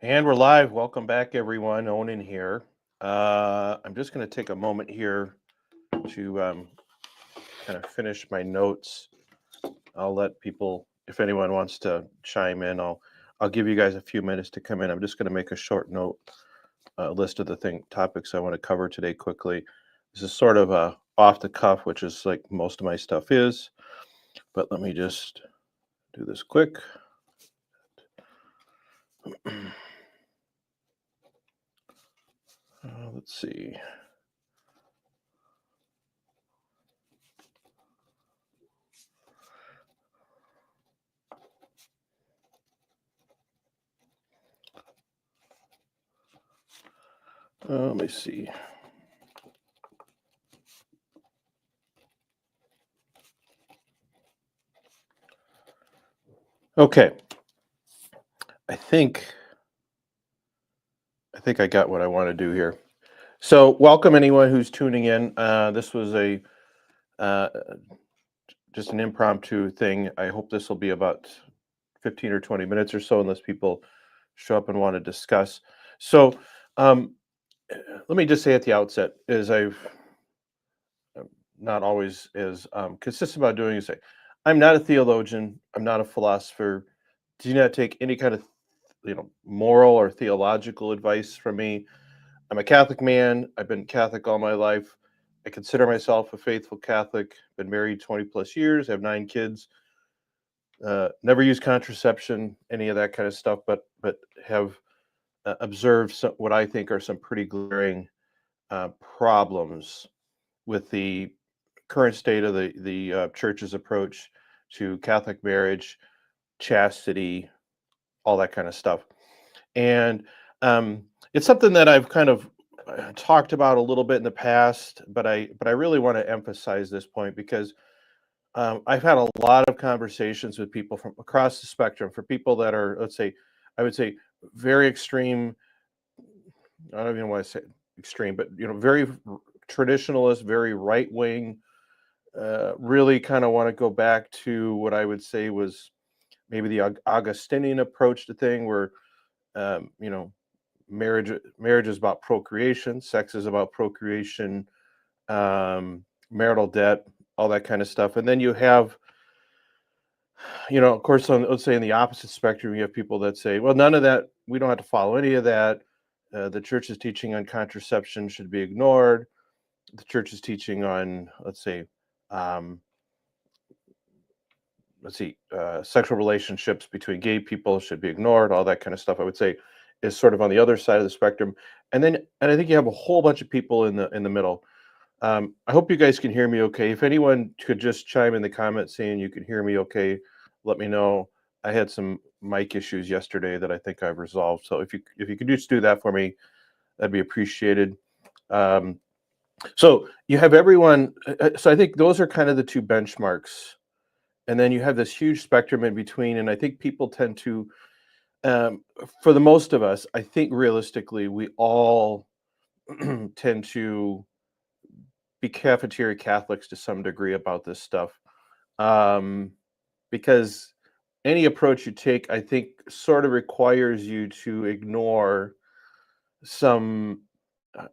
And we're live. Welcome back, everyone. Onan here. I'm just going to take a moment here to kind of finish my notes. I'll let people, if anyone wants to chime in, I'll give you guys a few minutes to come in. I'm just going to make a short note list of the topics I want to cover today quickly. This is sort of a off the cuff, which is like most of my stuff is. But let me just do this quick. Let's see. Let me see. Okay. I think I got what I want to do here. So, welcome anyone who's tuning in. This was a just an impromptu thing. I hope this will be about 15 or 20 minutes or so, unless people show up and want to discuss. So, um, let me just say at the outset, as I'm not always as consistent about doing, is say, I'm not a theologian. I'm not a philosopher. Do not take any kind of moral or theological advice from me. I'm a Catholic man. I've been Catholic all my life. I consider myself a faithful Catholic. Been married 20 plus years. I have 9 kids. Never used contraception, any of that kind of stuff, but have observed what I think are some pretty glaring problems with the current state of the church's approach to Catholic marriage, chastity, all that kind of stuff. And it's something that I've kind of talked about a little bit in the past, but I really want to emphasize this point because I've had a lot of conversations with people from across the spectrum. For people that are, let's say, I would say, very extreme. I don't even want to say extreme, but very traditionalist, very right wing. Really kind of want to go back to what I would say was maybe the Augustinian approach to thing, where you know, marriage is about procreation, sex is about procreation, marital debt, all that kind of stuff. And then you have, of course, let's say in the opposite spectrum, you have people that say, well, none of that, we don't have to follow any of that. The church's teaching on contraception should be ignored. The church's teaching on, um, sexual relationships between gay people should be ignored. All that kind of stuff, I would say, is sort of on the other side of the spectrum. And I think you have a whole bunch of people in the middle. I hope you guys can hear me okay. If anyone could just chime in the comments saying you can hear me okay, let me know. I had some mic issues yesterday that I think I've resolved. So if you could just do that for me, that'd be appreciated. So you have everyone. So I think those are kind of the two benchmarks, and then you have this huge spectrum in between. And I think people tend to, for the most of us, I think realistically, we all tend to be cafeteria Catholics to some degree about this stuff, because any approach you take, I think, sort of requires you to ignore some,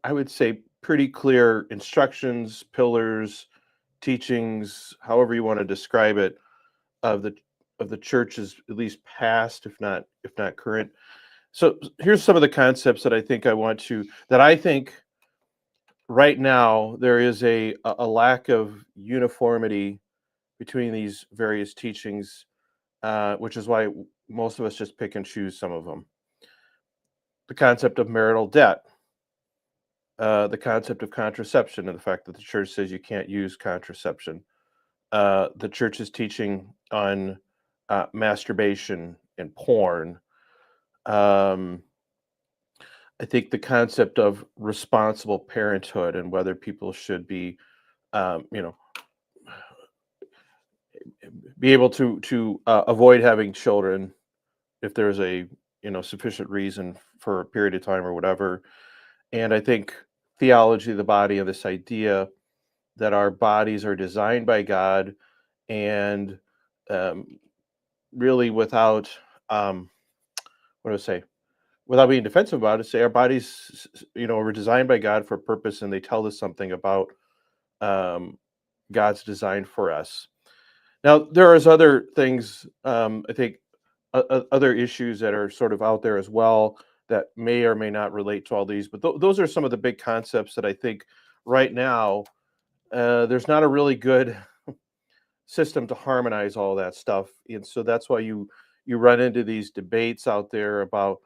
I would say, pretty clear instructions, pillars, teachings, however you want to describe it, of the church's at least past, if not current. So here's some of the concepts that I think right now there is a lack of uniformity between these various teachings, which is why most of us just pick and choose some of them. The concept of marital debt, the concept of contraception, and the fact that the church says you can't use contraception, the church's teaching on masturbation and porn. I think the concept of responsible parenthood and whether people should be, um, you know, be able to avoid having children if there's a sufficient reason for a period of time or whatever. And I think theology of the body, and this idea that our bodies are designed by God, and really without what do I say? without being defensive about it, say our bodies, were designed by God for a purpose, and they tell us something about um, God's design for us. Now, there is other things, I think, other issues that are sort of out there as well that may or may not relate to all these, but those are some of the big concepts that I think right now there's not a really good system to harmonize all that stuff, and so that's why you run into these debates out there about,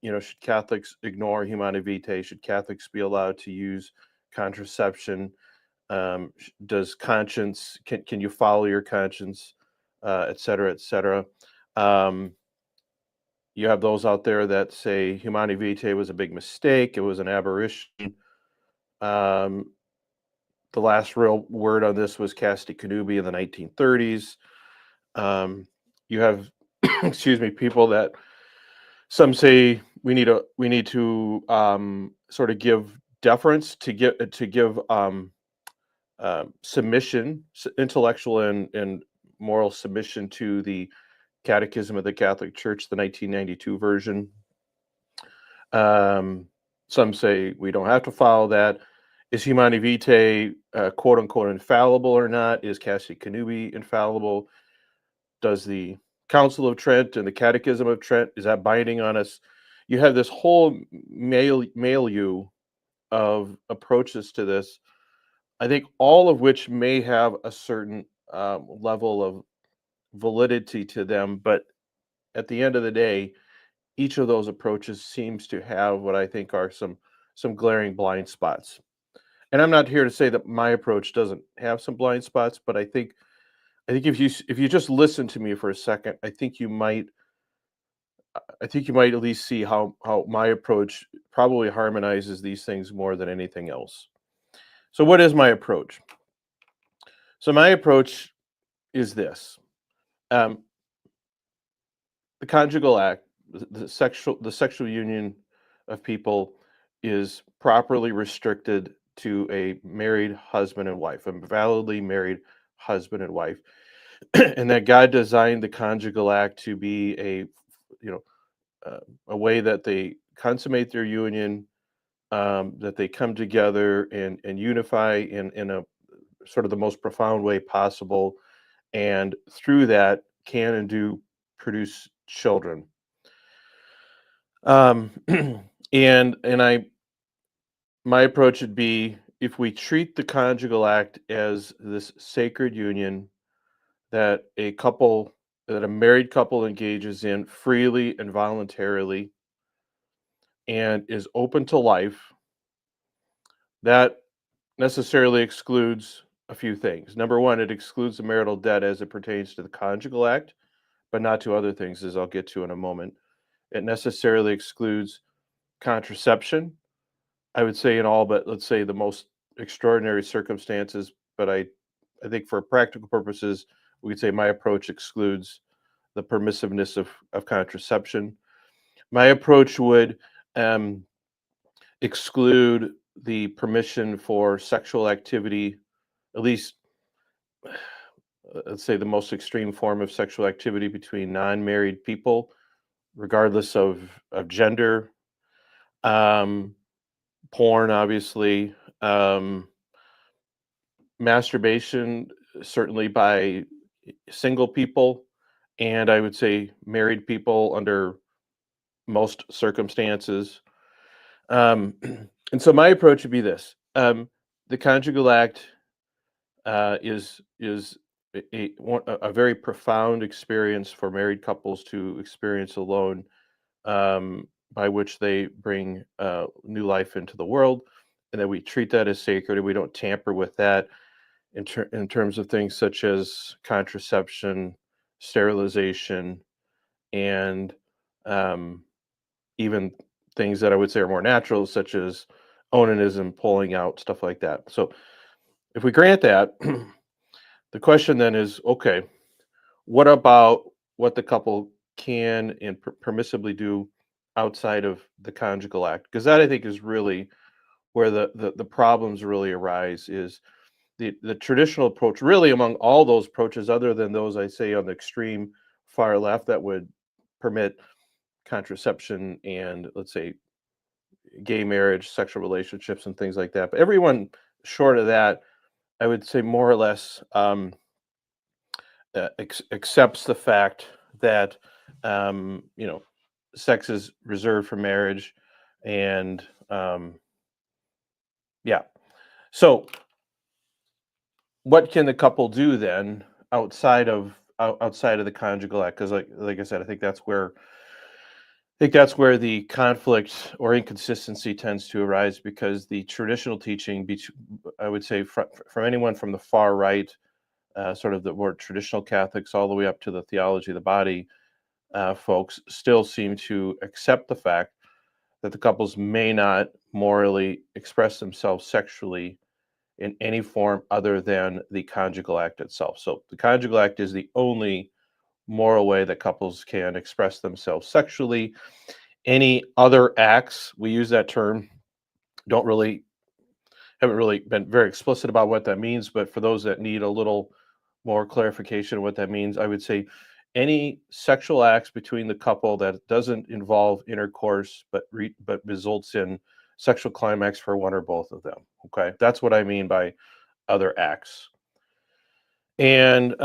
should Catholics ignore Humanae Vitae? Should Catholics be allowed to use contraception? Does conscience, can you follow your conscience, et cetera, et cetera? Um, you have those out there that say Humanae Vitae was a big mistake. It was an aberration. Um, the last real word on this was Casti Connubii in the 1930s. You have, excuse me, people that some say we need to sort of give deference to give submission, intellectual and moral submission to the Catechism of the Catholic Church, the 1992 version. Some say we don't have to follow that. Is Humanae Vitae quote unquote infallible or not? Is Casti Connubii infallible? Does the Council of Trent and the Catechism of Trent, is that binding on us? You have this whole milieu of approaches to this, I think, all of which may have a certain level of validity to them, but at the end of the day, each of those approaches seems to have what I think are some glaring blind spots. And I'm not here to say that my approach doesn't have some blind spots, but I think if you just listen to me for a second, I think you might at least see how my approach probably harmonizes these things more than anything else. So what is my approach? So my approach is this. Um, the Conjugal Act, the sexual union of people is properly restricted to a married husband and wife, a validly married husband and wife, and that God designed the Conjugal Act to be you know a way that they consummate their union, that they come together and unify in a sort of the most profound way possible, and through that can and do produce children. Um, and my approach would be, if we treat the Conjugal Act as this sacred union that a married couple engages in freely and voluntarily and is open to life, that necessarily excludes a few things. Number one, it excludes the marital debt as it pertains to the Conjugal Act, but not to other things, as I'll get to in a moment. It necessarily excludes contraception, I would say, in all but, let's say, the most extraordinary circumstances. But I think for practical purposes, we could say my approach excludes the permissiveness of contraception. My approach would um, exclude the permission for sexual activity, at least, let's say, the most extreme form of sexual activity between non-married people, regardless of gender. Um, Porn, obviously. Masturbation, certainly by single people, and I would say married people under most circumstances. Um, and so my approach would be this: the Conjugal Act is a very profound experience for married couples to experience alone, by which they bring new life into the world, and that we treat that as sacred, and we don't tamper with that in terms of things such as contraception, sterilization, and um, even things that I would say are more natural, such as onanism, pulling out, stuff like that. So if we grant that, the question then is, okay, what about what the couple can and permissibly do outside of the Conjugal Act? Because that, I think, is really where the problems really arise. Is the traditional approach, really, among all those approaches, other than those I say on the extreme far left that would permit contraception and, let's say, gay marriage, sexual relationships, and things like that. But everyone short of that, I would say, more or less accepts the fact that you know, sex is reserved for marriage, and yeah. So, what can the couple do then outside of the conjugal act? Because, like I said, I think that's where the conflict or inconsistency tends to arise, because the traditional teaching, I would say, from anyone from the far right, sort of the more traditional Catholics, all the way up to the Theology of the Body folks, still seem to accept the fact that the couples may not morally express themselves sexually in any form other than the conjugal act itself. So the conjugal act is the only moral way that couples can express themselves sexually. Any other acts, we use that term, don't really haven't really been very explicit about what that means, but for those that need a little more clarification of what that means, I would say any sexual acts between the couple that doesn't involve intercourse but results in sexual climax for one or both of them. Okay, that's what I mean by other acts. And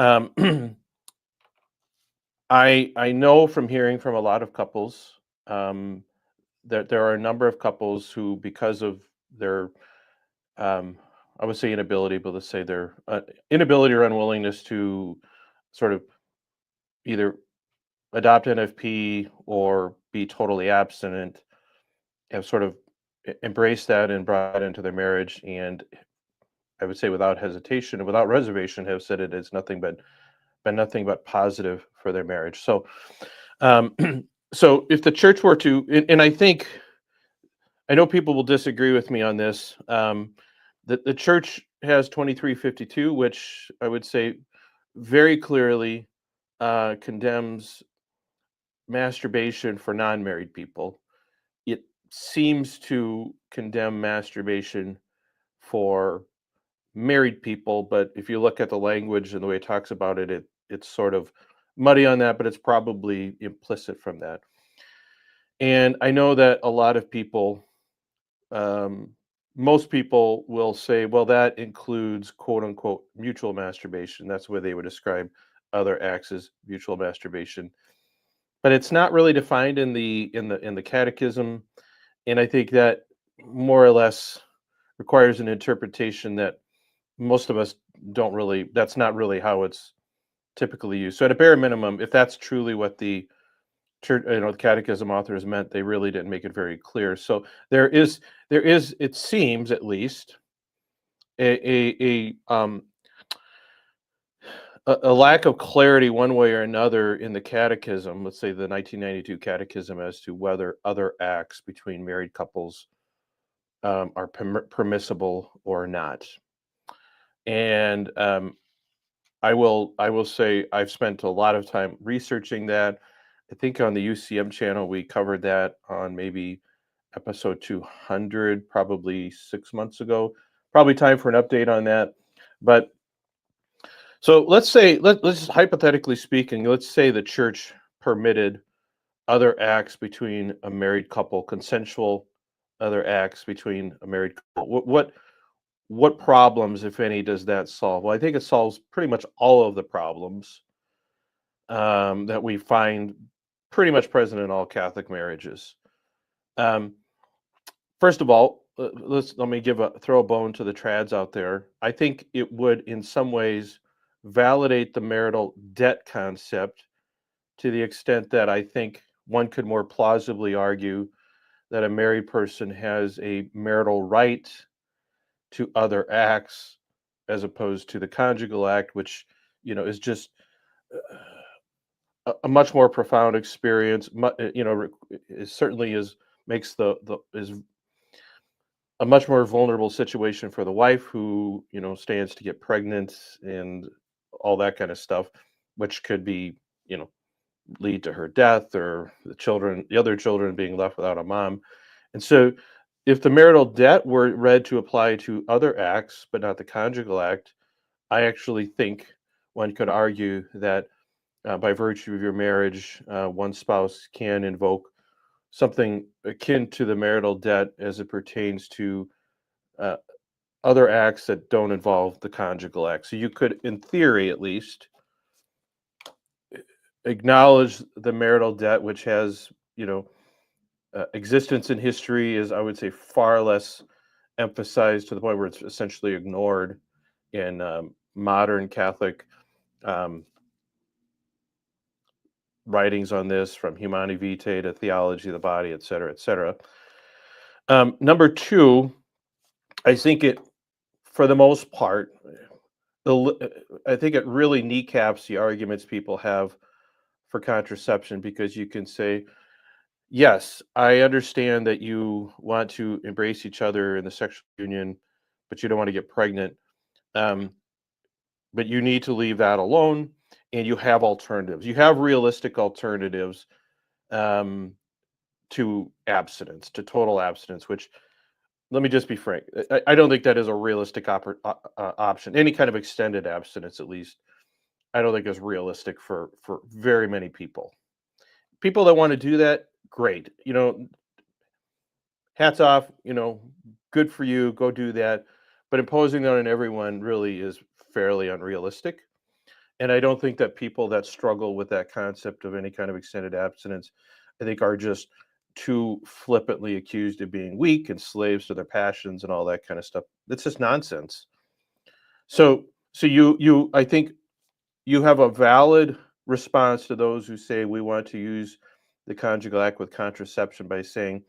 I know from hearing from a lot of couples um, that there are a number of couples who, because of their um, I would say inability, but let's say their inability or unwillingness to sort of either adopt NFP or be totally abstinent, have sort of embraced that and brought it into their marriage, and I would say without hesitation and without reservation have said it is nothing but been nothing but positive for their marriage. So, um, so if the church were to, and I know people will disagree with me on this. The church has 2352, which I would say very clearly condemns masturbation for non-married people. It seems to condemn masturbation for married people, but if you look at the language and the way it talks about it, it's sort of muddy on that, but it's probably implicit from that. And I know that a lot of people, um, most people will say, well, that includes quote unquote mutual masturbation. That's where they would describe other acts as mutual masturbation. But it's not really defined in the catechism. And I think that more or less requires an interpretation that most of us don't really, that's not really how it's typically used. So at a bare minimum, if that's truly what the church, the catechism authors meant, they really didn't make it very clear. So there is, it seems at least, a lack of clarity one way or another in the catechism, let's say the 1992 catechism, as to whether other acts between married couples are permissible or not. And I will say I've spent a lot of time researching that. I think on the UCM channel we covered that on maybe episode 200, probably 6 months ago. Probably time for an update on that. But so let's say, let's hypothetically speaking, let's say the church permitted other acts between a married couple, consensual other acts between a married couple. What problems, if any, does that solve? Well, I think it solves pretty much all of the problems that we find pretty much present in all Catholic marriages. Um, First of all, let me throw a bone to the trads out there. I think it would, in some ways, validate the marital debt concept, to the extent that I think one could more plausibly argue that a married person has a marital right to other acts as opposed to the conjugal act, which is just a much more profound experience. It certainly makes the is a much more vulnerable situation for the wife, who stands to get pregnant and all that kind of stuff, which could be you know lead to her death, or the other children being left without a mom. And so if the marital debt were read to apply to other acts but not the conjugal act, I actually think one could argue that by virtue of your marriage, one spouse can invoke something akin to the marital debt as it pertains to uh, other acts that don't involve the conjugal act. So you could, in theory at least, acknowledge the marital debt, which has, existence in history is, I would say, far less emphasized to the point where it's essentially ignored in modern Catholic um, writings on this, from Humanae Vitae to Theology of the Body, et cetera, et cetera. Number two, I think it, for the most part, I think it really kneecaps the arguments people have for contraception, because you can say, yes, I understand that you want to embrace each other in the sexual union, but you don't want to get pregnant. Um, but you need to leave that alone, and you have alternatives. You have realistic alternatives um, to abstinence, to total abstinence, which, let me just be frank, I don't think that is a realistic option. Any kind of extended abstinence, at least, I don't think is realistic for very many people. People that want to do that, great. Hats off, good for you, go do that. But imposing that on everyone really is fairly unrealistic. And I don't think that people that struggle with that concept of any kind of extended abstinence, I think, are just too flippantly accused of being weak and slaves to their passions and all that kind of stuff. That's just nonsense. So I think you have a valid response to those who say we want to use the conjugal act with contraception by saying,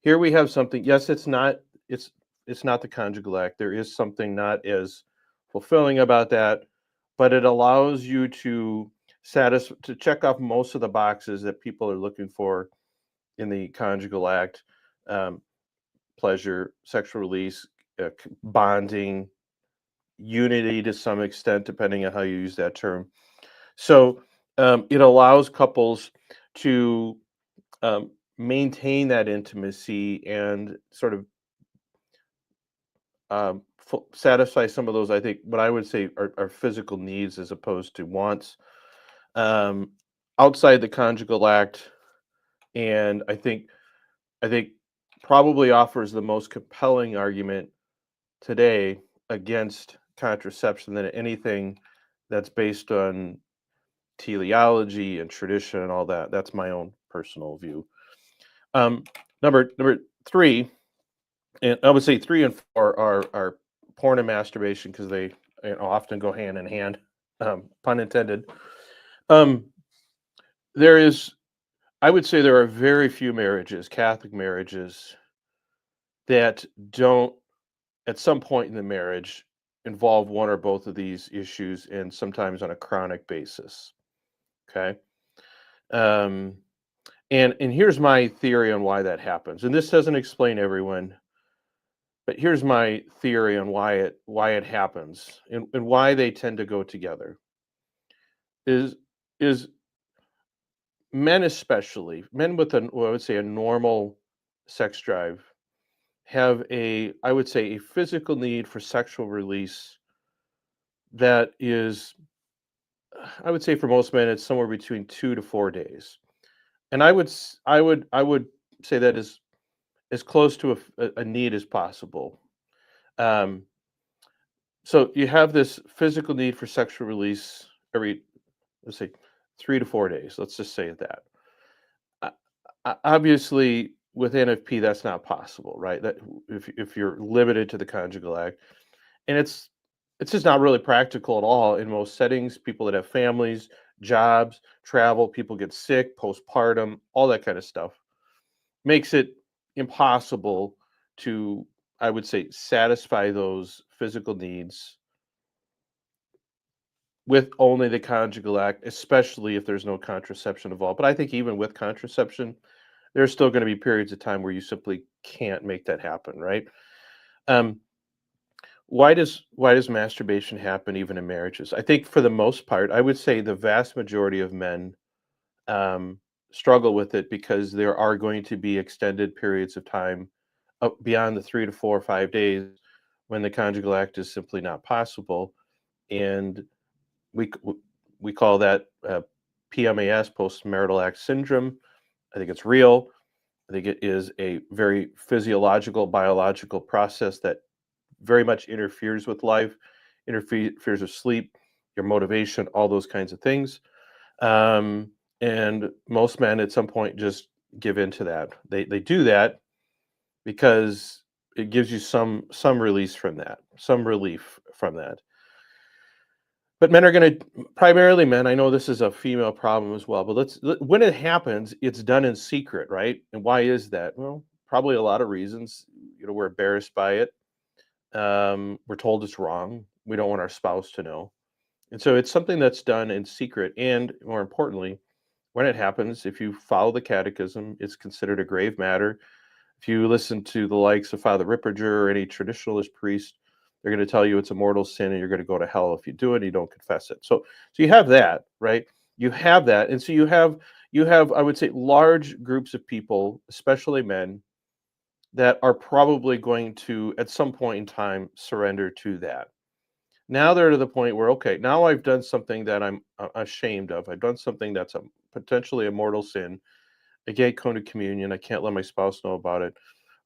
here we have something. Yes, it's not the conjugal act. There is something not as fulfilling about that, but it allows you to to check off most of the boxes that people are looking for in the conjugal act: um, pleasure, sexual release, bonding, unity to some extent, depending on how you use that term. So it allows couples to maintain that intimacy and sort of satisfy some of those, I think, what I would say are physical needs as opposed to wants, um, outside the conjugal act. And I think probably offers the most compelling argument today against contraception than anything that's based on teleology and tradition and all that. That's my own personal view. Um, number three, and I would say three and four are porn and masturbation, because they often go hand in hand, pun intended. Um, there is, I would say, there are very few marriages, Catholic marriages, that don't, at some point in the marriage, involve one or both of these issues, and sometimes on a chronic basis. Okay. Um, and here's my theory on why that happens. And this doesn't explain everyone, but here's my theory on why it happens, and why they tend to go together. Is is men, especially men with what I would say a normal sex drive, have I would say, a physical need for sexual release that is, I would say, for most men, it's somewhere between 2 to 4 days. And I would say that is as close to a need as possible. Um, so you have this physical need for sexual release every, let's say, 3 to 4 days. Let's just say that. Uh, Obviously, with NFP, that's not possible, right? That, if you're limited to the conjugal act, and it's just not really practical at all in most settings. People that have families, jobs, travel, people get sick, postpartum, all that kind of stuff makes it impossible to, I would say, satisfy those physical needs with only the conjugal act, especially if there's no contraception involved. But I think even with contraception, there's still going to be periods of time where you simply can't make that happen, right? Um, why does masturbation happen even in marriages? I think for the most part, I would say the vast majority of men um, struggle with it because there are going to be extended periods of time beyond the 3 to 4 or 5 days when the conjugal act is simply not possible, and we we call that PMAS, post marital act syndrome. I think it's real. I think it is a very physiological, biological process that very much interferes with life, interferes with sleep, your motivation, all those kinds of things. Um, and most men at some point just give in to that. They do that because it gives you some release from that, some relief from that. But men are going to primarily men. I know this is a female problem as well, but when it happens, it's done in secret, right? And why is that? Well, probably a lot of reasons. We're embarrassed by it. We're told it's wrong. We don't want our spouse to know, and so it's something that's done in secret. And more importantly, when it happens, if you follow the catechism, it's considered a grave matter. If you listen to the likes of Father Ripperger or any traditionalist priest, they're going to tell you it's a mortal sin and you're going to go to hell if you do it and you don't confess it. So you have that, right? You have that, and so you have I would say large groups of people, especially men, that are probably going to at some point in time surrender to that. Now they're to the point where, okay, now I've done something that I'm ashamed of. I've done something that's potentially a mortal sin. I can't come to communion. I can't let my spouse know about it.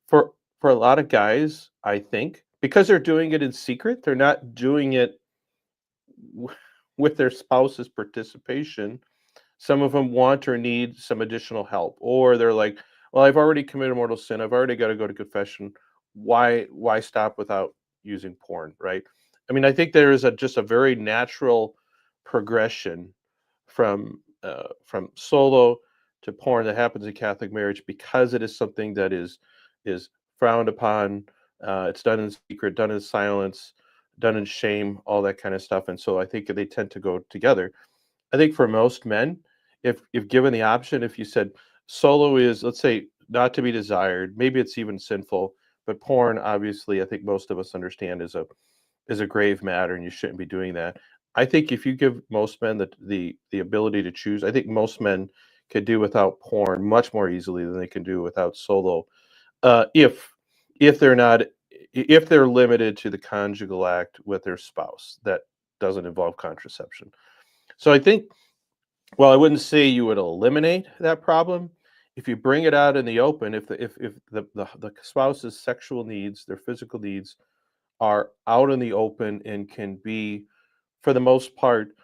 For a lot of guys, I think, because they're doing it in secret, they're not doing it w- with their spouse's participation. Some of them want or need some additional help, or they're like, "Well, I've already committed mortal sin. I've already got to go to confession. Why stop without using porn?" Right? I mean, I think there is just a very natural progression from solo to porn that happens in Catholic marriage because it is something that is frowned upon. It's done in secret, done in silence, done in shame, all that kind of stuff. And so I think they tend to go together. I think for most men, if given the option, if you said solo is, let's say, not to be desired, maybe it's even sinful, but porn, obviously, I think most of us understand is a grave matter, and you shouldn't be doing that. I think if you give most men the ability to choose, I think most men could do without porn much more easily than they can do without solo. If they're not if they're limited to the conjugal act with their spouse, that doesn't involve contraception. So I think, well, I wouldn't say you would eliminate that problem. If you bring it out in the open, if the spouse's sexual needs, their physical needs, are out in the open and can be, for the most part,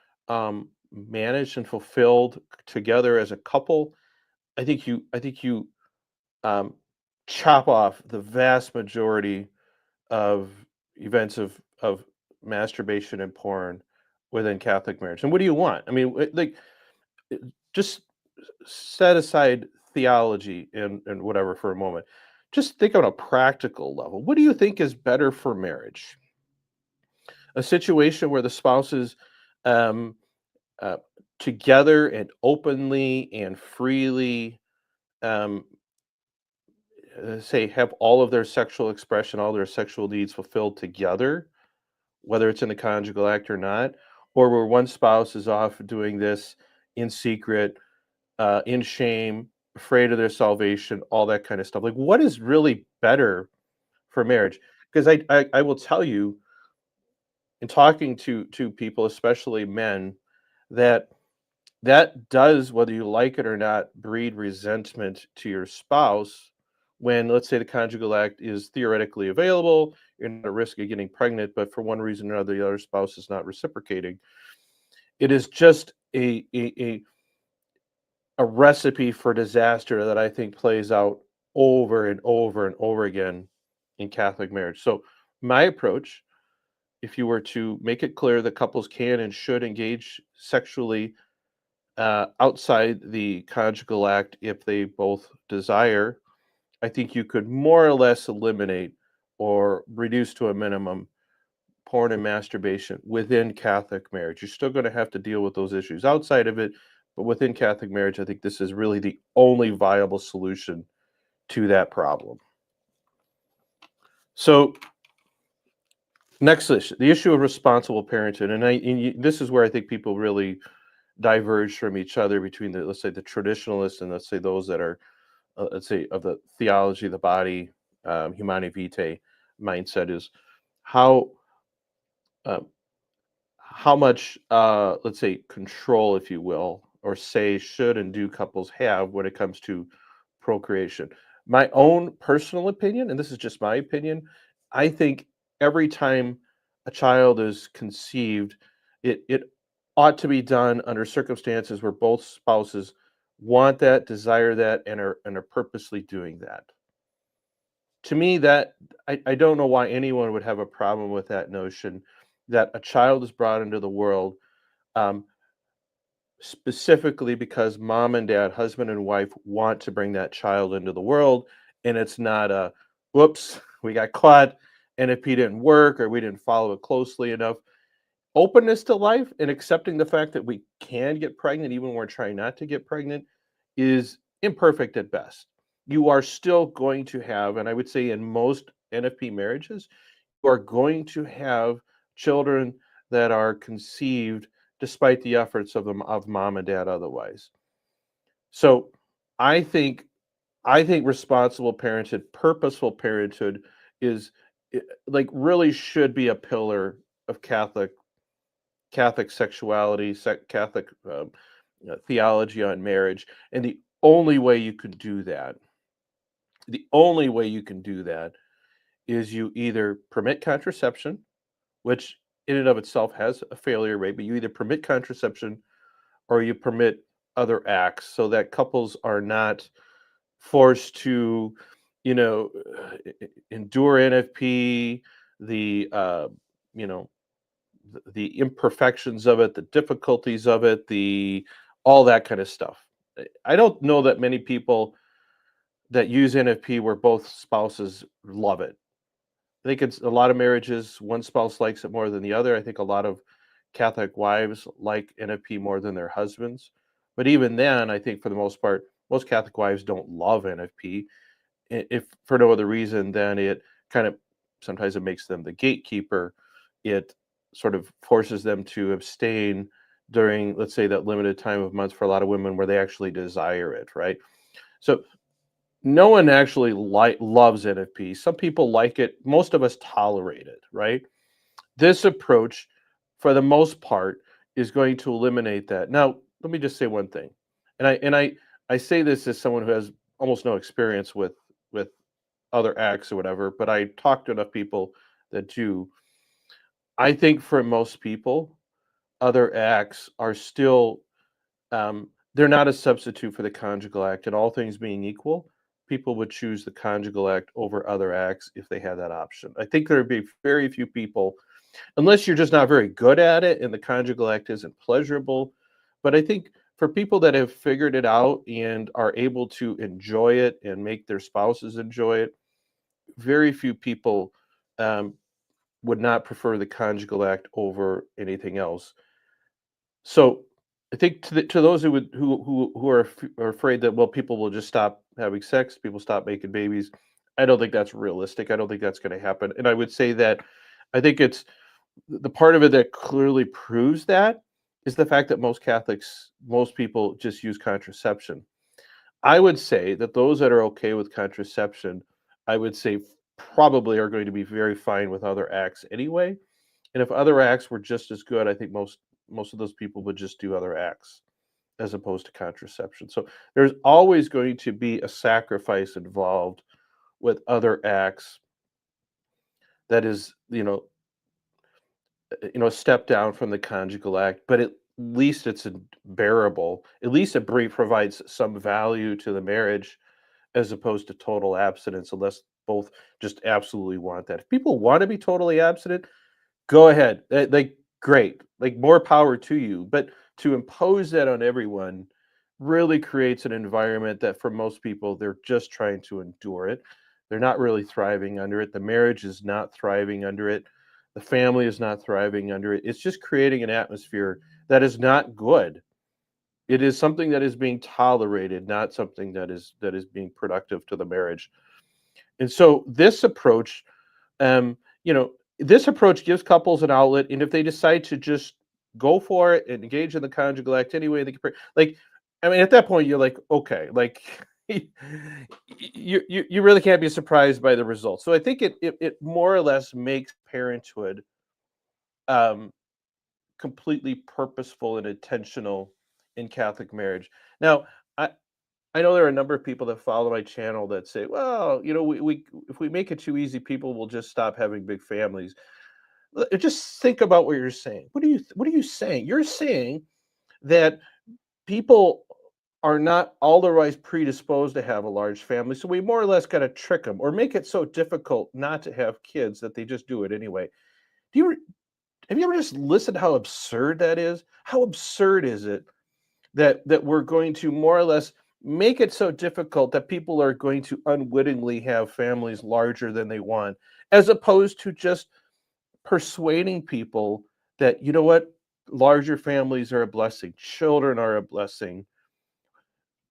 managed and fulfilled together as a couple, I think you um, chop off the vast majority of events of masturbation and porn within Catholic marriage. And what do you want? I mean, like, uh, just set aside theology and whatever for a moment. Just think on a practical level. What do you think is better for marriage? A situation where the spouses um, uh, together and openly and freely um, say have all of their sexual expression, all their sexual needs fulfilled together, whether it's in the conjugal act or not, or where one spouse is off doing this in secret, in shame, afraid of their salvation, all that kind of stuff. Like, what is really better for marriage? Because I will tell you, in talking to people, especially men, that that does, whether you like it or not, breed resentment to your spouse when, let's say, the conjugal act is theoretically available, you're not at risk of getting pregnant, but for one reason or another, the other spouse is not reciprocating. It is just a recipe for disaster that I think plays out over and over and over again in Catholic marriage. So, my approach, if you were to make it clear that couples can and should engage sexually outside the conjugal act if they both desire, I think you could more or less eliminate or reduce to a minimum porn and masturbation within Catholic marriage. You're still going to have to deal with those issues outside of it, but within Catholic marriage, I think this is really the only viable solution to that problem. So, next issue, the issue of responsible parenthood, this is where I think people really diverge from each other between the, let's say, the traditionalists and, let's say, those that are let's say, of the theology, the body, Humanae Vitae mindset is how um, how much, let's say, control, if you will, or say should and do couples have when it comes to procreation. My own personal opinion, and this is just my opinion, I think every time a child is conceived, it ought to be done under circumstances where both spouses want that, desire that, and are purposely doing that. To me, that I don't know why anyone would have a problem with that notion that a child is brought into the world, um, specifically because mom and dad, husband and wife, want to bring that child into the world, and it's not a, "Whoops, we got caught, NFP didn't work, or we didn't follow it closely enough." Openness to life and accepting the fact that we can get pregnant even when we're trying not to get pregnant is imperfect at best. You are still going to have, and I would say in most NFP marriages, you are going to have children that are conceived despite the efforts of mom and dad otherwise. So I think I think responsible parenthood, purposeful parenthood is like really should be a pillar of Catholic sexuality, Catholic theology on marriage, and the only way you can do that is you either permit contraception, which in and of itself has a failure rate, but you either permit contraception or you permit other acts so that couples are not forced to, you know, endure NFP, the you know, the imperfections of it, the difficulties of it, the all that kind of stuff. I don't know that many people that use NFP where both spouses love it. I think it's a lot of marriages, one spouse likes it more than the other. I think a lot of Catholic wives like NFP more than their husbands. But even then, I think for the most part, most Catholic wives don't love NFP, if for no other reason than it kind of sometimes it makes them the gatekeeper. It sort of forces them to abstain during, let's say, that limited time of months for a lot of women where they actually desire it, right? So no one actually loves NFP. Some people like it. Most of us tolerate it, right? This approach, for the most part, is going to eliminate that. Now, let me just say one thing, and I say this as someone who has almost no experience with other acts or whatever, but I talk to enough people that do. I think for most people, other acts are still they're not a substitute for the conjugal act. And all things being equal, people would choose the conjugal act over other acts if they had that option. I think there would be very few people, unless you're just not very good at it and the conjugal act isn't pleasurable. But I think for people that have figured it out and are able to enjoy it and make their spouses enjoy it, very few people um, would not prefer the conjugal act over anything else. So I think to those who would who are afraid that, well, people will just stop having sex, people stop making babies. I don't think that's realistic. I don't think that's going to happen. And I would say that I think it's the part of it that clearly proves that is the fact that most people just use contraception. I would say that those that are okay with contraception, I would say probably are going to be very fine with other acts anyway. And if other acts were just as good, I think most of those people would just do other acts as opposed to contraception. So there's always going to be a sacrifice involved with other acts that is, a step down from the conjugal act, but at least it's bearable. At least it provides some value to the marriage as opposed to total abstinence, unless both just absolutely want that. If people want to be totally abstinent, go ahead. Like, great. Like, more power to you. But to impose that on everyone really creates an environment that for most people, they're just trying to endure it. They're not really thriving under it. The marriage is not thriving under it. The family is not thriving under it. It's just creating an atmosphere that is not good. It is something that is being tolerated, not something that is being productive to the marriage. And so this approach, um, you know, this approach gives couples an outlet, and if they decide to just go for it and engage in the conjugal act anyway, they can like, I mean, at that point, you're like, okay, like you really can't be surprised by the results. So I think it more or less makes parenthood um, completely purposeful and intentional in Catholic marriage. Now, I I know there are a number of people that follow my channel that say, well, we if we make it too easy, people will just stop having big families. Just think about what you're saying. What are you saying? You're saying that people are not otherwise predisposed to have a large family, so we more or less got to trick them or make it so difficult not to have kids that they just do it anyway. Do you have you ever just listened to how absurd that is? How absurd is it that we're going to more or less make it so difficult that people are going to unwittingly have families larger than they want, as opposed to just persuading people that, you know what, larger families are a blessing, children are a blessing,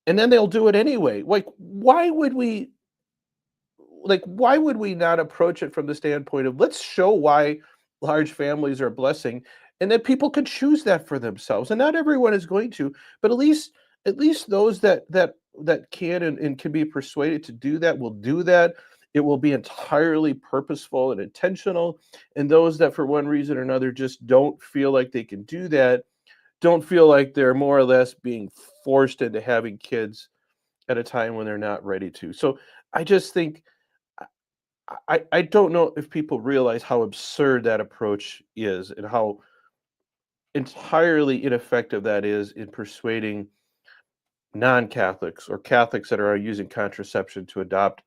and then they'll do it anyway. Why would we not approach it from the standpoint of, let's show why large families are a blessing, and that people can choose that for themselves, and not everyone is going to, but at least those that can and can be persuaded to do that will do that. It will be entirely purposeful and intentional, and those that for one reason or another just don't feel like they can do that, don't feel like they're more or less being forced into having kids at a time when they're not ready to. So I just think, I don't know if people realize how absurd that approach is and how entirely ineffective that is in persuading non-Catholics or Catholics that are using contraception to adopt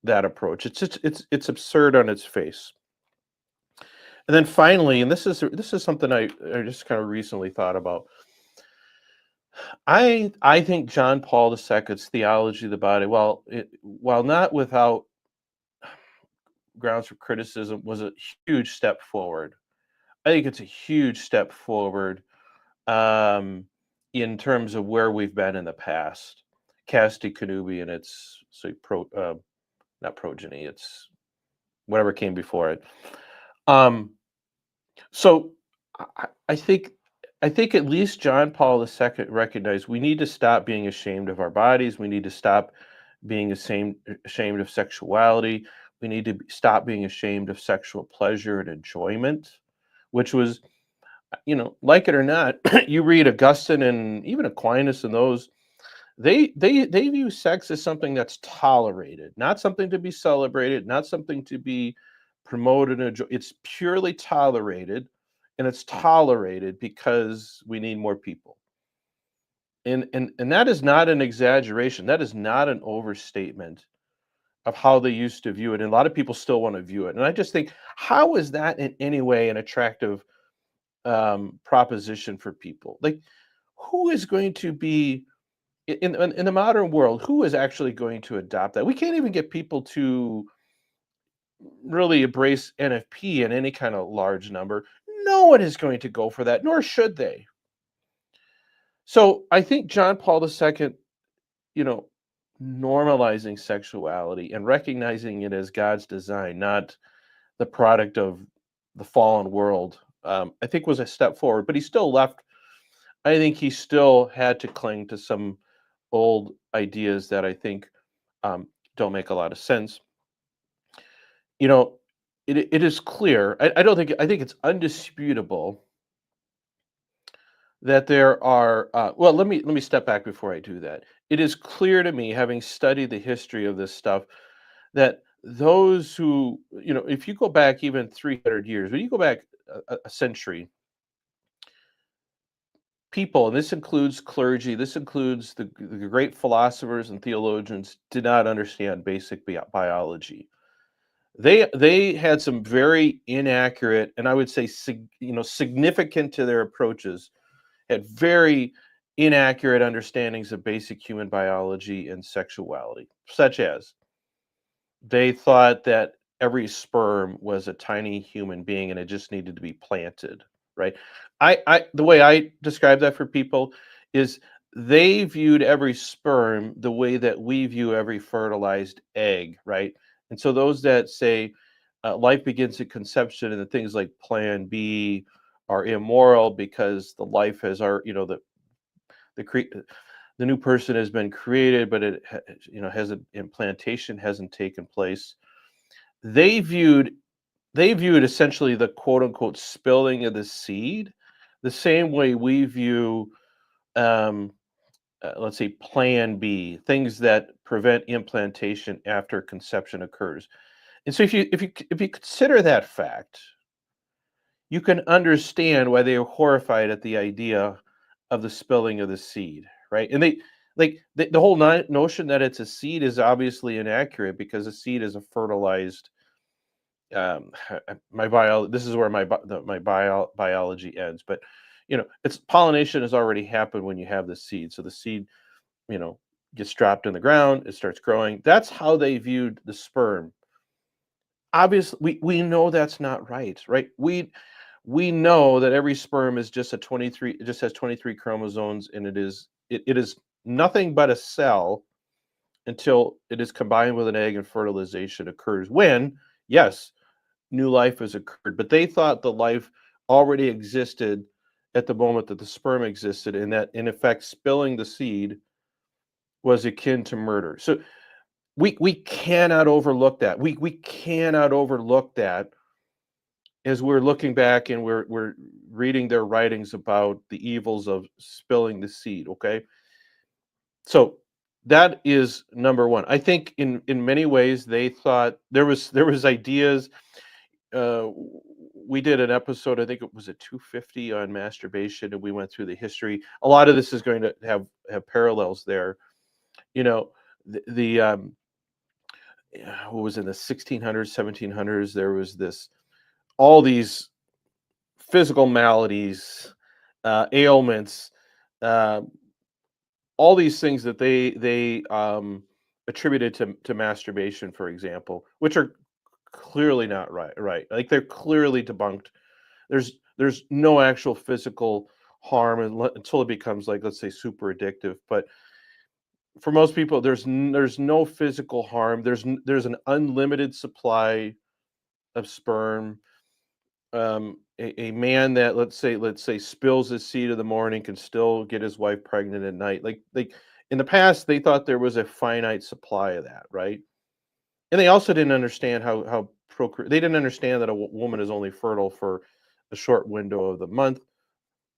that approach. It's absurd on its face. And then finally, and this is something I just kind of recently thought about. I think John Paul II's Theology of the Body, while not without grounds for criticism, was a huge step forward. I think it's a huge step forward, um, in terms of where we've been in the past. Casti Connubii and its not progeny, it's whatever came before it. Um, so I think at least John Paul II recognized we need to stop being ashamed of our bodies. We need to stop being ashamed of sexuality. We need to stop being ashamed of sexual pleasure and enjoyment, which was, like it or not, you read Augustine and even Aquinas and those, they view sex as something that's tolerated, not something to be celebrated, not something to be promoted and enjoyed. It's purely tolerated, and it's tolerated because we need more people. And that is not an exaggeration. That is not an overstatement of how they used to view it. And a lot of people still want to view it. And I just think, how is that in any way an attractive proposition for people? Like, who is going to be in the modern world? Who is actually going to adopt that? We can't even get people to really embrace NFP in any kind of large number. No one is going to go for that, nor should they. So I think John Paul II, you know, normalizing sexuality and recognizing it as God's design, not the product of the fallen world, I think was a step forward. But he still left. I think he still had to cling to some old ideas that I think um, don't make a lot of sense. You know, it is clear. I don't think I think it's undisputable that there are. Well, let me step back before I do that. It is clear to me, having studied the history of this stuff, that those who, if you go back even 300 years, when you go back a century, people, and this includes clergy, this includes the great philosophers and theologians, did not understand basic biology. They had some very inaccurate, and I would say significant to their approaches, had very inaccurate understandings of basic human biology and sexuality, such as they thought that every sperm was a tiny human being and it just needed to be planted, right? The way I describe that for people is, they viewed every sperm the way that we view every fertilized egg, right? And so those that say life begins at conception and the things like Plan B are immoral because the life has our, the cre- the new person has been created, but hasn't, implantation hasn't taken place. They viewed essentially the quote unquote spilling of the seed the same way we view um, let's say, Plan B, things that prevent implantation after conception occurs. And so, if you consider that fact, you can understand why they were horrified at the idea of the spilling of the seed, right? And they like the whole notion that it's a seed is obviously inaccurate because a seed is a fertilized. My bio. This is where biology ends, but it's pollination has already happened when you have the seed. So the seed, you know, gets dropped in the ground, it starts growing. That's how they viewed the sperm. Obviously, we know that's not right, right? We know that every sperm is just a 23, it just has 23 chromosomes, and it is nothing but a cell until it is combined with an egg and fertilization occurs. When, yes, new life has occurred, but they thought the life already existed at the moment that the sperm existed, and that in effect spilling the seed was akin to murder. So we cannot overlook that. We cannot overlook that as we're looking back and we're reading their writings about the evils of spilling the seed. Okay, so that is number one. I think in many ways they thought there was ideas. uh, we did an episode, I think it was a 250 on masturbation, and we went through the history. A lot of this is going to have parallels there. You know, the what was in the 1600s, 1700s, there was this all these physical maladies, ailments, uh, all these things that they attributed to masturbation, for example, which are clearly not right. Right, like they're clearly debunked. There's no actual physical harm until it becomes, like, let's say, super addictive. But for most people, there's no physical harm. There's an unlimited supply of sperm. A man that, let's say spills his seed in the morning can still get his wife pregnant at night. Like in the past, they thought there was a finite supply of that, right? And they also didn't understand how they didn't understand that a woman is only fertile for a short window of the month.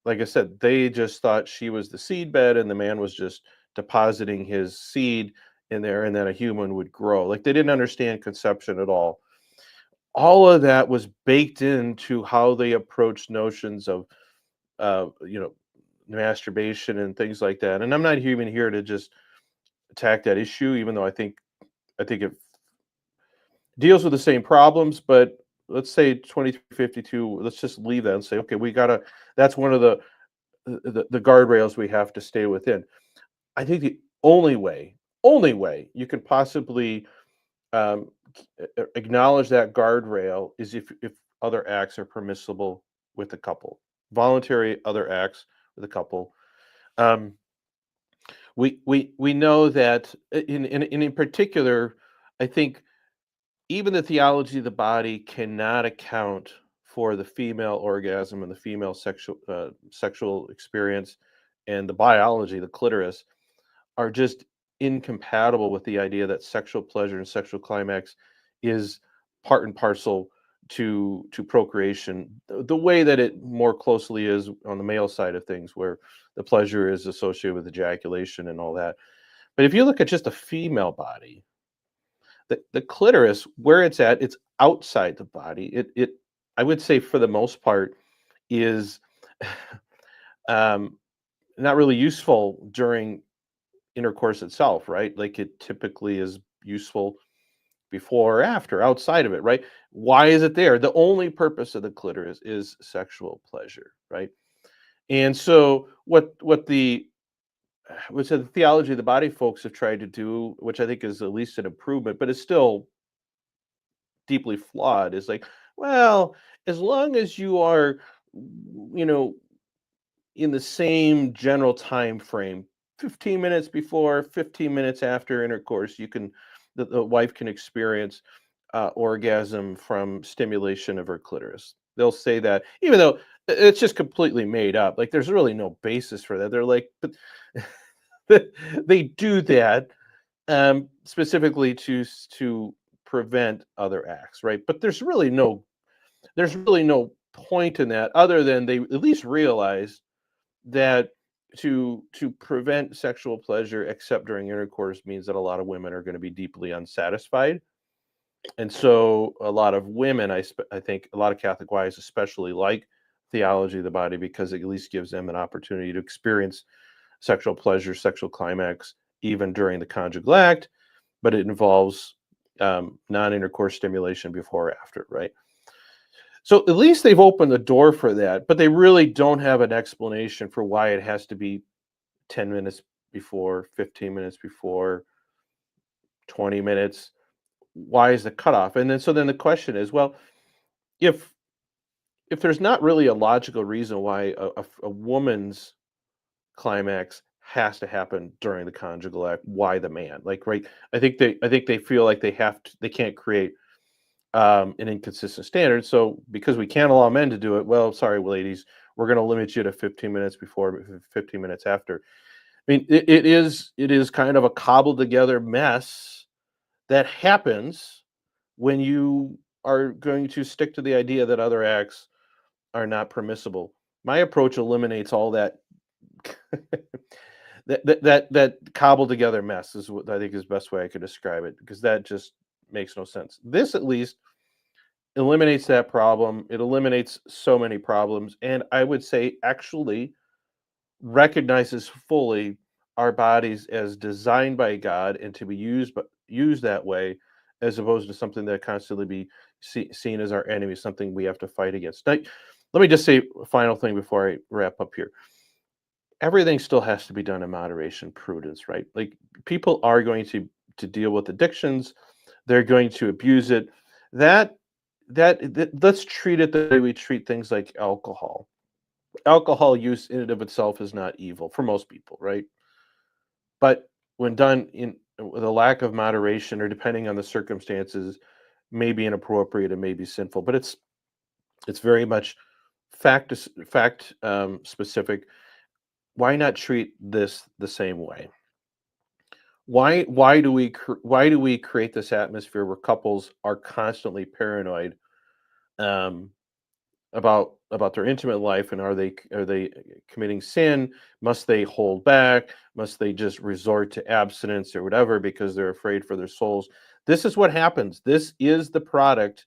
Like I said, they just thought she was the seed bed and the man was just depositing his seed in there, and then a human would grow. Like, they didn't understand conception at all of that was baked into how they approach notions of, uh, you know, masturbation and things like that. And I'm not even here to just attack that issue, even though I think it deals with the same problems. But let's say 2352. Let's just leave that and say, okay, we gotta. That's one of the guardrails we have to stay within. I think the only way you can possibly um, acknowledge that guardrail is if other acts are permissible with the couple, voluntary other acts with a couple. Um, we know that in particular, I think even the theology of the body cannot account for the female orgasm and the female sexual experience, and the biology, the clitoris, are just incompatible with the idea that sexual pleasure and sexual climax is part and parcel to procreation, the way that it more closely is on the male side of things, where the pleasure is associated with ejaculation and all that. But if you look at just a female body, the clitoris, where it's outside the body. It I would say for the most part is um, not really useful during intercourse itself, right? Like, it typically is useful before or after, outside of it, right? Why is it there? The only purpose of the clitoris is sexual pleasure, right? And so which the theology of the body folks have tried to do, which I think is at least an improvement, but it's still deeply flawed, is like, well, as long as you are, you know, in the same general time frame, 15 minutes before, 15 minutes after intercourse, the wife can experience orgasm from stimulation of her clitoris. They'll say that, even though it's just completely made up. Like, there's really no basis for that. They're like, but they do that specifically to prevent other acts, right? But there's really no point in that, other than they at least realize that to prevent sexual pleasure except during intercourse means that a lot of women are going to be deeply unsatisfied. And so a lot of women, I think a lot of Catholic wives especially like theology of the body because it at least gives them an opportunity to experience sexual pleasure, sexual climax, even during the conjugal act, but it involves non-intercourse stimulation before or after, right? So at least they've opened the door for that, but they really don't have an explanation for why it has to be 10 minutes before, 15 minutes before, 20 minutes. Why is the cutoff? And then so then the question is, well, if if there's not really a logical reason why a woman's climax has to happen during the conjugal act, why the man? Like, right? I think they feel like they can't create an inconsistent standard. So because we can't allow men to do it, well, sorry, ladies, we're going to limit you to 15 minutes before, 15 minutes after. I mean, it is kind of a cobbled together mess that happens when you are going to stick to the idea that other acts are not permissible. My approach eliminates all that that cobbled together mess is what I think is the best way I could describe it, because that just makes no sense. This at least eliminates that problem. It eliminates so many problems, and I would say actually recognizes fully our bodies as designed by God and to be used that way, as opposed to something that constantly be seen as our enemy, something we have to fight against. Now, let me just say a final thing before I wrap up here. Everything still has to be done in moderation, prudence, right? Like, people are going to deal with addictions, they're going to abuse it. That let's treat it the way we treat things like alcohol. Alcohol use in and of itself is not evil for most people, right? But when done in with a lack of moderation or depending on the circumstances, may be inappropriate and may be sinful. But it's very much fact specific. Why not treat this the same way? Why do we create this atmosphere where couples are constantly paranoid um, about their intimate life, and are they committing sin? Must they hold back? Must they just resort to abstinence or whatever because they're afraid for their souls? This is what happens. This is the product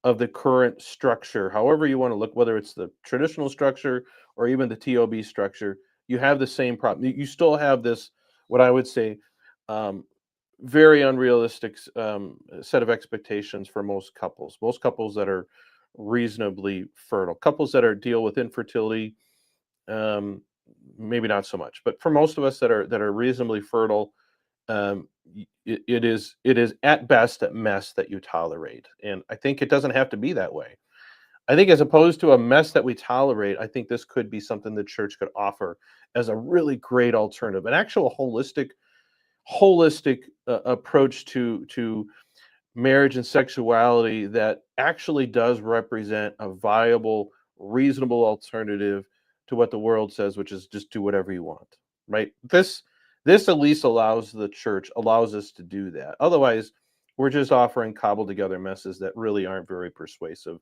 of the current structure. However you want to look, whether it's the traditional structure or even the TOB structure, you have the same problem. You still have this, what I would say, um, very unrealistic set of expectations for most couples. Most couples that are reasonably fertile, couples that are deal with infertility, um, maybe not so much. But for most of us that are reasonably fertile, it is at best a mess that you tolerate, and I think it doesn't have to be that way. I think as opposed to a mess that we tolerate, I think this could be something the church could offer as a really great alternative, an actual holistic approach to marriage and sexuality that actually does represent a viable, reasonable alternative to what the world says, which is just do whatever you want, right? This at least allows us to do that. Otherwise, we're just offering cobbled together messes that really aren't very persuasive.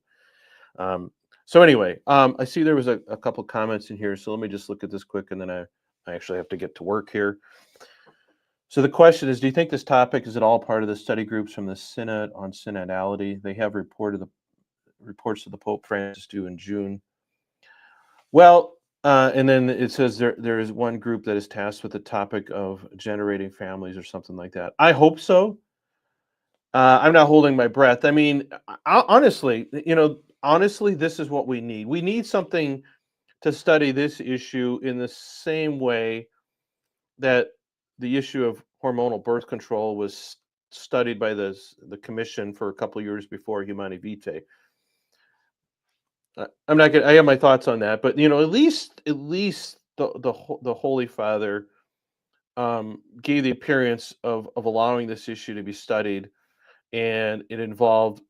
So anyway, I see there was a couple comments in here, so let me just look at this quick, and then I actually have to get to work here. So the question is, do you think this topic is at all part of the study groups from the Synod on synodality? They have reports to the Pope Francis due in June. Well, and then it says there is one group that is tasked with the topic of generating families or something like that. I hope so. I'm not holding my breath. I mean, honestly, honestly, this is what we need. We need something to study this issue in the same way that the issue of hormonal birth control was studied by the commission for a couple of years before Humanae Vitae. I'm not gonna. I have my thoughts on that, but at least the Holy Father gave the appearance of allowing this issue to be studied, and it involved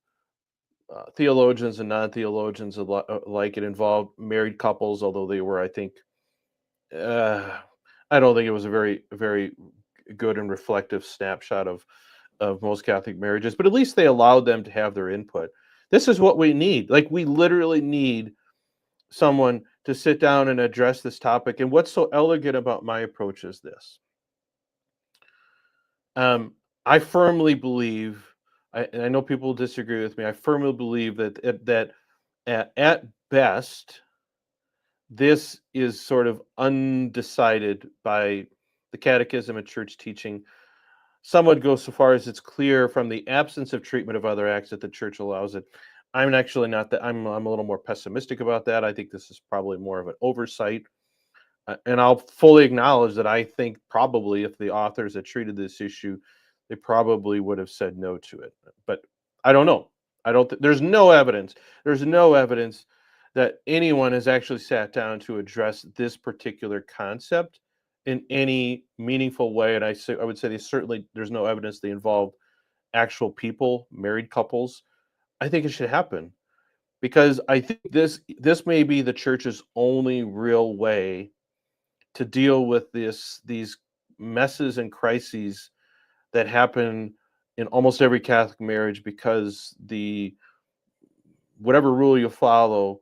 theologians and non-theologians alike. It involved married couples, although they were, I think, uh, I don't think it was a very good and reflective snapshot of most Catholic marriages, but at least they allowed them to have their input. This is what we need. Like, we literally need someone to sit down and address this topic. And what's so elegant about my approach is this. I firmly believe, and I know people disagree with me, I firmly believe that at best, this is sort of undecided by the catechism and church teaching. Some would go so far as it's clear from the absence of treatment of other acts that the church allows it. I'm actually not that. I'm a little more pessimistic about that. I think this is probably more of an oversight. And I'll fully acknowledge that I think probably if the authors had treated this issue, they probably would have said no to it. But I don't know. I don't. There's no evidence. There's no evidence that anyone has actually sat down to address this particular concept in any meaningful way. And I would say there's no evidence they involve actual people, married couples. I think it should happen because I think this may be the church's only real way to deal with these messes and crises that happen in almost every Catholic marriage because the whatever rule you follow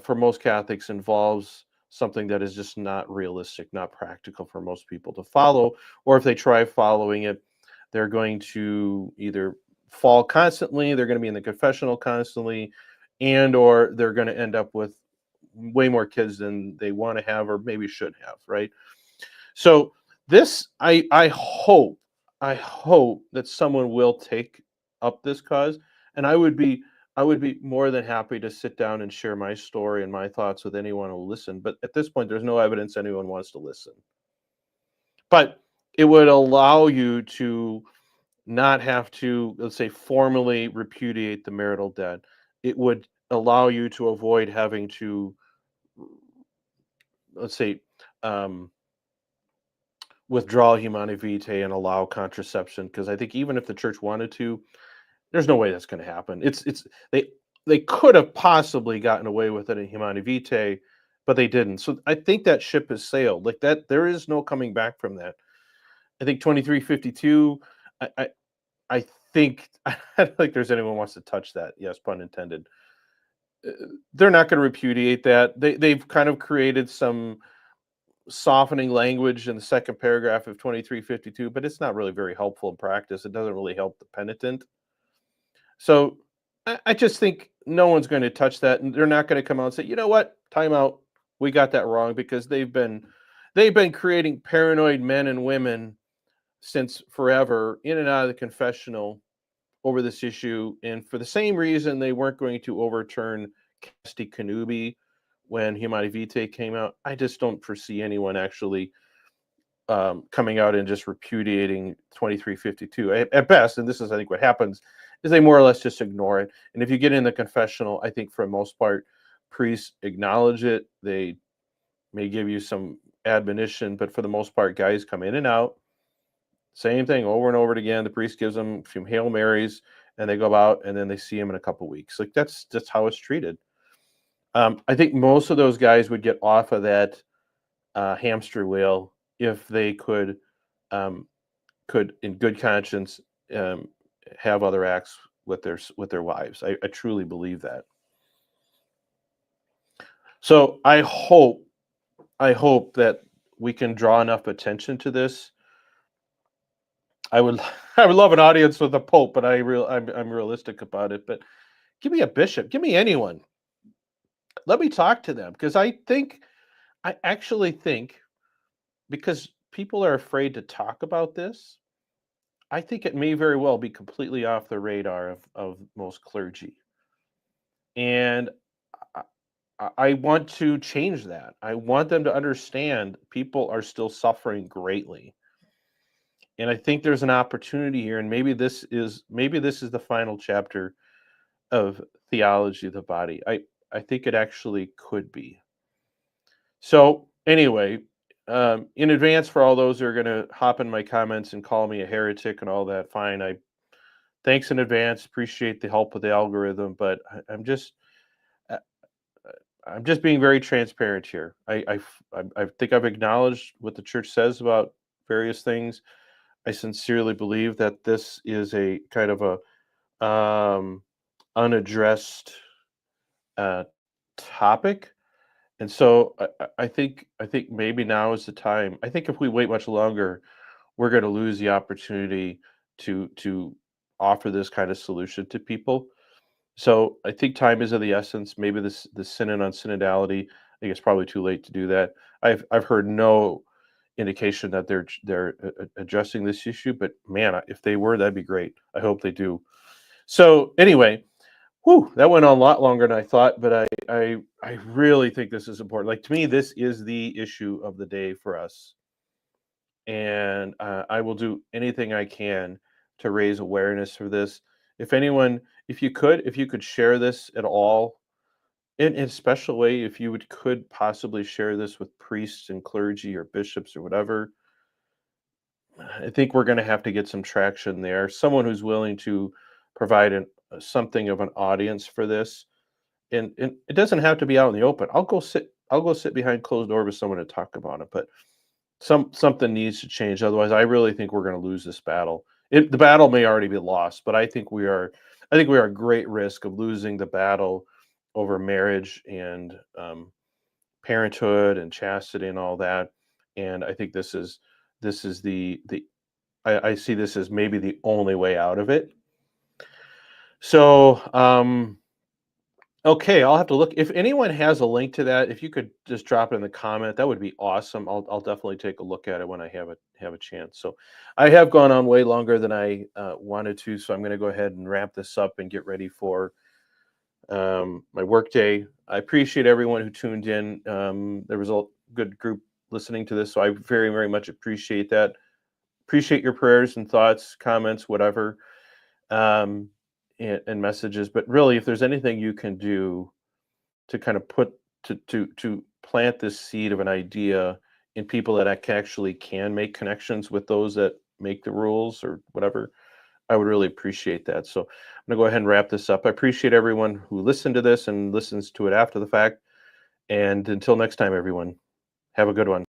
for most Catholics involves something that is just not realistic, not practical for most people to follow, or if they try following it, they're going to either fall constantly, they're going to be in the confessional constantly, and or they're going to end up with way more kids than they want to have or maybe should have, right? So this, I hope that someone will take up this cause, and I would be more than happy to sit down and share my story and my thoughts with anyone who will listen. But at this point, there's no evidence anyone wants to listen. But it would allow you to not have to, let's say, formally repudiate the marital debt. It would allow you to avoid having to, let's say, um, withdraw Humanae Vitae and allow contraception. Because I think even if the church wanted to, there's no way that's going to happen. They they could have possibly gotten away with it in Humanae Vitae, but they didn't. So I think that ship has sailed. Like that, there is no coming back from that. I think 2352. I I, I think I don't think there's anyone who wants to touch that. Yes, pun intended. Uh, They're not going to repudiate that. They've kind of created some softening language in the second paragraph of 2352, but it's not really very helpful in practice. It doesn't really help the penitent. So I just think no one's going to touch that, and they're not going to come out and say, you know what, time out, we got that wrong, because they've been creating paranoid men and women since forever in and out of the confessional over this issue, and for the same reason they weren't going to overturn Casti Connubii when Humanae Vitae came out. I just don't foresee anyone actually coming out and just repudiating 2352 at best. And this is, I think, what happens is they more or less just ignore it. And if you get in the confessional, I think for the most part, priests acknowledge it. They may give you some admonition, but for the most part, guys come in and out. Same thing over and over again. The priest gives them a few Hail Marys, and they go out, and then they see him in a couple weeks. Like that's how it's treated. I think most of those guys would get off of that hamster wheel if they um, could, in good conscience, um, have other acts with their wives. I truly believe that. So I hope that we can draw enough attention to this. I would I would love an audience with a pope, but I'm realistic about it. But give me a bishop, give me anyone. Let me talk to them, because I actually think, because people are afraid to talk about this, I think it may very well be completely off the radar of most clergy. And I, I want to change that. I want them to understand people are still suffering greatly. And I think there's an opportunity here, and maybe this is the final chapter of Theology of the Body. I think it actually could be. So anyway, in advance for all those who are going to hop in my comments and call me a heretic and all that, fine. I thanks in advance. Appreciate the help with the algorithm, but uh, I'm just being very transparent here. I think I've acknowledged what the church says about various things. I sincerely believe that this is a kind of a unaddressed uh, topic, And so I think maybe now is the time. I think if we wait much longer, we're going to lose the opportunity to offer this kind of solution to people. So I think time is of the essence. Maybe the synod on synodality. I think it's probably too late to do that. I've heard no indication that they're addressing this issue, but man, if they were, that'd be great. I hope they do. So anyway, whew, that went on a lot longer than I thought, but I really think this is important. Like to me, this is the issue of the day for us, and I will do anything I can to raise awareness for this. If anyone, if you could share this at all, in a special way, if you could possibly share this with priests and clergy or bishops or whatever, I think we're going to have to get some traction there. Someone who's willing to provide something of an audience for this, and it doesn't have to be out in the open. I'll go sit behind closed doors with someone to talk about it. But something needs to change. Otherwise, I really think we're going to lose this battle. The battle may already be lost, but I think we are. I think we are at great risk of losing the battle over marriage and parenthood and chastity and all that. And I think this is the I see this as maybe the only way out of it. So okay, I'll have to look. If anyone has a link to that, if you could just drop it in the comment, that would be awesome. I'll definitely take a look at it when I have a chance. So I have gone on way longer than I wanted to, so I'm going to go ahead and wrap this up and get ready for my work day. I appreciate everyone who tuned in. There was a good group listening to this, so I very, very much appreciate that. Appreciate your prayers and thoughts, comments, whatever. And messages. But really, if there's anything you can do to kind of to plant this seed of an idea in people that actually can make connections with those that make the rules or whatever, I would really appreciate that. So I'm going to go ahead and wrap this up. I appreciate everyone who listened to this and listens to it after the fact. And until next time, everyone, have a good one.